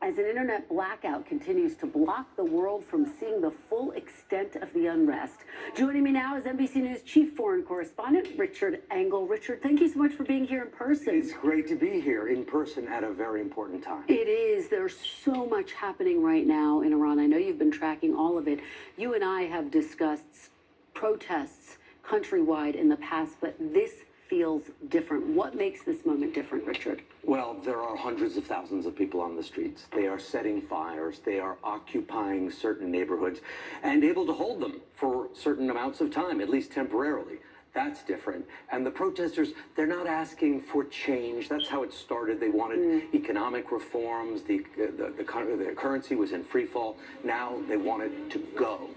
as an internet blackout continues to block the world from seeing the full extent of the unrest. Joining me now is NBC News Chief Foreign Correspondent Richard Engel. Richard, thank you so much for being here in person. It's great to be here in person at a very important time. It is. There's so much happening right now in Iran. I know you've been tracking all of it. You and I have discussed protests countrywide in the past, but this feels different. What makes this moment different, Richard? Well, there are hundreds of thousands of people on the streets. They are setting fires. They are occupying certain neighborhoods and able to hold them for certain amounts of time, at least temporarily. That's different. And the protesters, they're not asking for change. That's how it started. They wanted economic reforms. The currency was in free fall. Now they want it to go.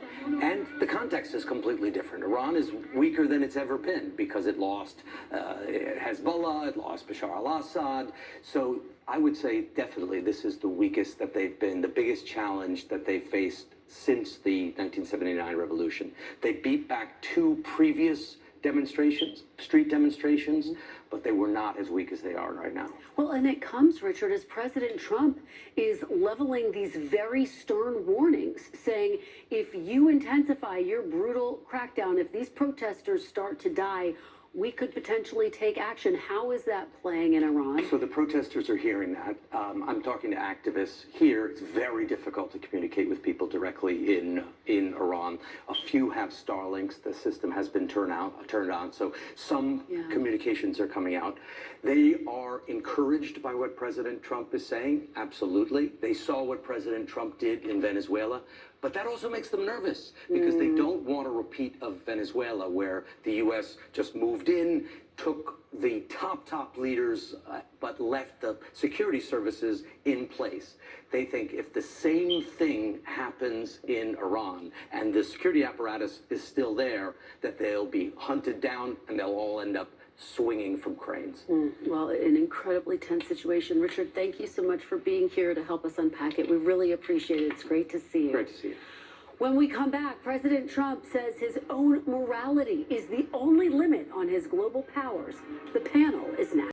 And the context is completely different. Iran is weaker than it's ever been because it lost Hezbollah, it lost Bashar al-Assad. So I would say definitely this is the weakest that they've been, the biggest challenge that they've faced since the 1979 revolution. They beat back two previous demonstrations, street demonstrations, but they were not as weak as they are right now. Well, and it comes, Richard, as President Trump is leveling these very stern warnings, saying if you intensify your brutal crackdown, if these protesters start to die, we could potentially take action. How is that playing in Iran? So the protesters are hearing that. I'm talking to activists here. It's very difficult to communicate with people directly in Iran. A few have Starlinks. The system has been turned on. So some communications are coming out. They are encouraged by what President Trump is saying. Absolutely. They saw what President Trump did in Venezuela. But that also makes them nervous because they don't want a repeat of Venezuela, where the U.S. just moved in, took the top leaders, but left the security services in place. They think if the same thing happens in Iran and the security apparatus is still there, that they'll be hunted down and they'll all end up swinging from cranes. Well, an incredibly tense situation. Richard, thank you so much for being here to help us unpack it. We really appreciate it. It's great to see you. Great to see you. When we come back, President Trump says his own morality is the only limit on his global powers. The panel is next.